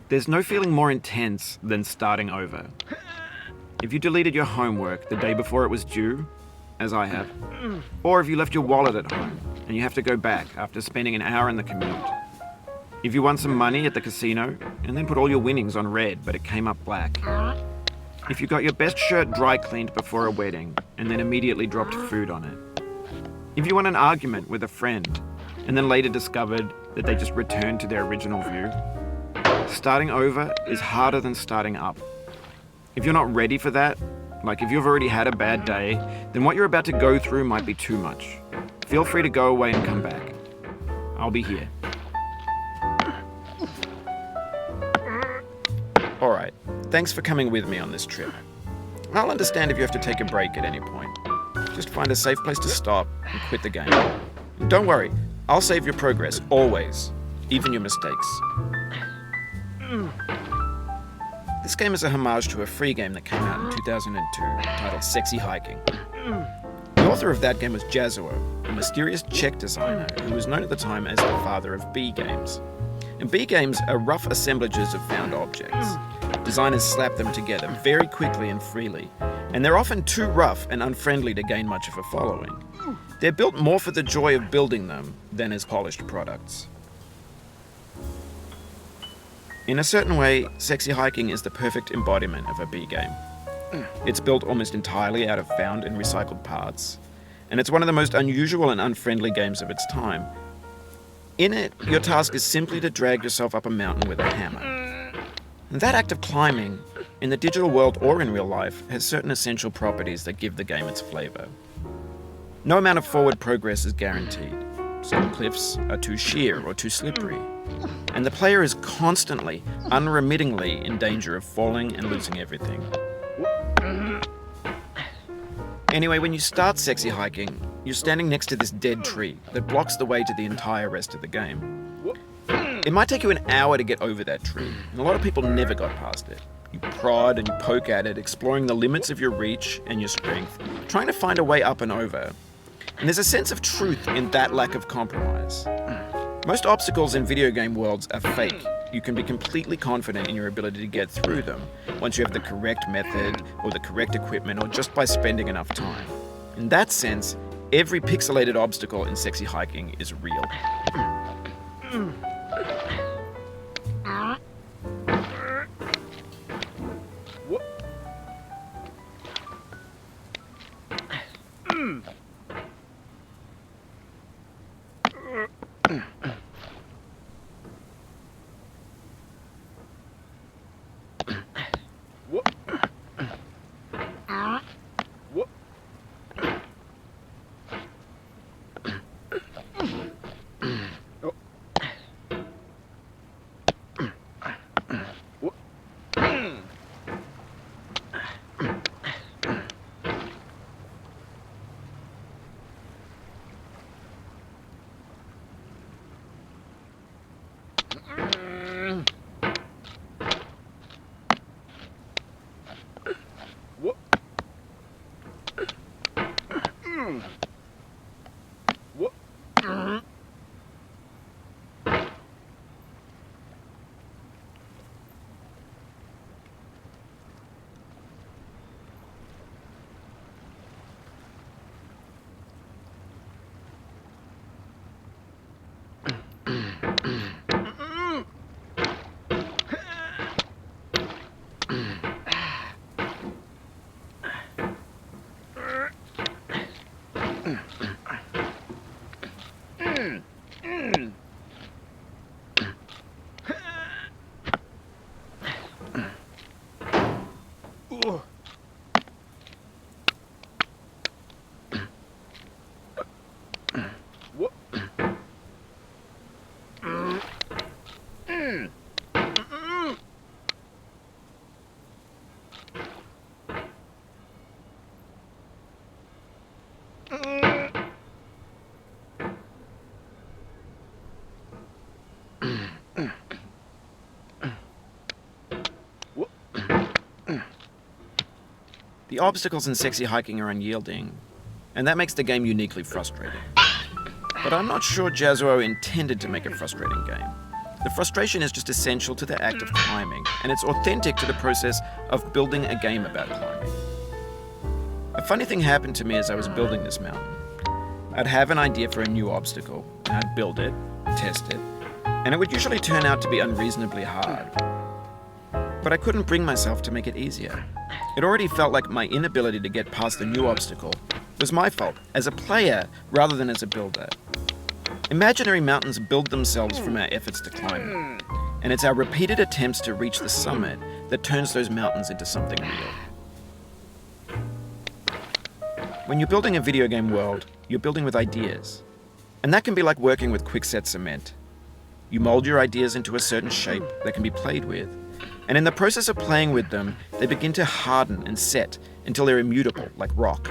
There's no feeling more intense than starting over. If you deleted your homework the day before it was due, as I have, or if you left your wallet at home and you have to go back after spending an hour in the commute. If you won some money at the casino and then put all your winnings on red but it came up black. If you got your best shirt dry cleaned before a wedding and then immediately dropped food on it. If you won an argument with a friend and then later discovered that they just returned to their original view. Starting over is harder than starting up. If you're not ready for that, like if you've already had a bad day, then what you're about to go through might be too much. Feel free to go away and come back. I'll be here. Alright, thanks for coming with me on this trip. I'll understand if you have to take a break at any point. Just find a safe place to stop and quit the game. And don't worry, I'll save your progress, always, even your mistakes. This game is a homage to a free game that came out in 2002 titled Sexy Hiking. The author of that game was Jazuo, a mysterious Czech designer who was known at the time as the father of B games. And B games are rough assemblages of found objects. Designers slap them together very quickly and freely, and they're often too rough and unfriendly to gain much of a following. They're built more for the joy of building them than as polished products. In a certain way, Sexy Hiking is the perfect embodiment of a B game. It's built almost entirely out of found and recycled parts, and it's one of the most unusual and unfriendly games of its time. In it, your task is simply to drag yourself up a mountain with a hammer. And that act of climbing, in the digital world or in real life, has certain essential properties that give the game its flavor. No amount of forward progress is guaranteed. Some cliffs are too sheer or too slippery, and the player is constantly, unremittingly in danger of falling and losing everything. Anyway, when you start Sexy Hiking, you're standing next to this dead tree that blocks the way to the entire rest of the game. It might take you an hour to get over that tree, and a lot of people never got past it. You prod and you poke at it, exploring the limits of your reach and your strength, trying to find a way up and over. And there's a sense of truth in that lack of compromise. Most obstacles in video game worlds are fake. You can be completely confident in your ability to get through them once you have the correct method or the correct equipment or just by spending enough time. In that sense, every pixelated obstacle in Sexy Hiking is real. The obstacles in sexy hiking are unyielding, and that makes the game uniquely frustrating. But I'm not sure Jazuo intended to make a frustrating game. The frustration is just essential to the act of climbing, and it's authentic to the process of building a game about climbing. A funny thing happened to me as I was building this mountain. I'd have an idea for a new obstacle, and I'd build it, test it, and it would usually turn out to be unreasonably hard. But I couldn't bring myself to make it easier. It already felt like my inability to get past the new obstacle was my fault as a player rather than as a builder. Imaginary mountains build themselves from our efforts to climb them, and it's our repeated attempts to reach the summit that turns those mountains into something real. When you're building a video game world, you're building with ideas. And that can be like working with quickset cement. You mold your ideas into a certain shape that can be played with, and in the process of playing with them, they begin to harden and set until they're immutable, like rock.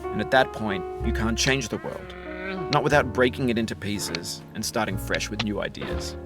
And at that point, you can't change the world, not without breaking it into pieces and starting fresh with new ideas.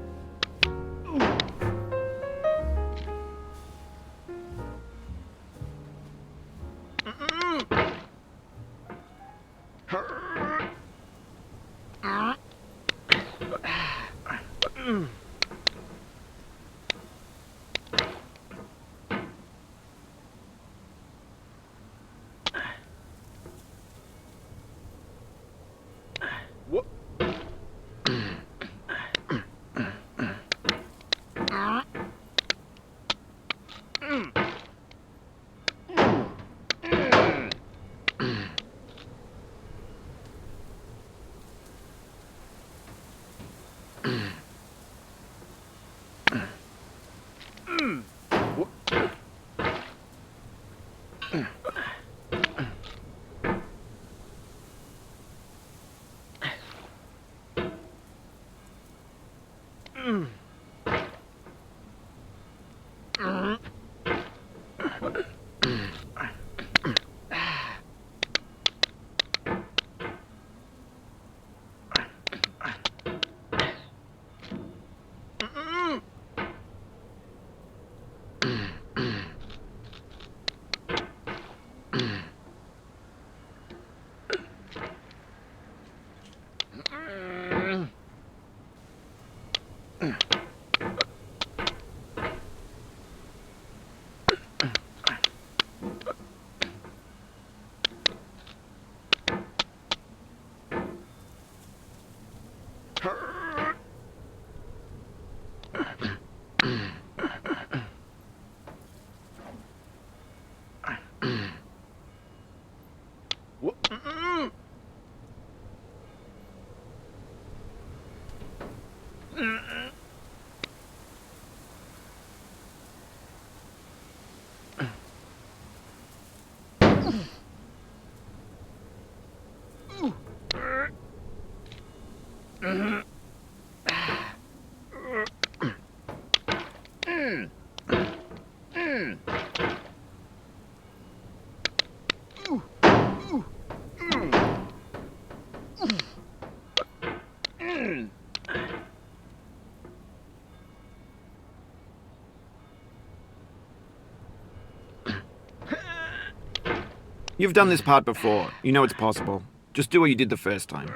You've done this part before. You know it's possible. Just do what you did the first time.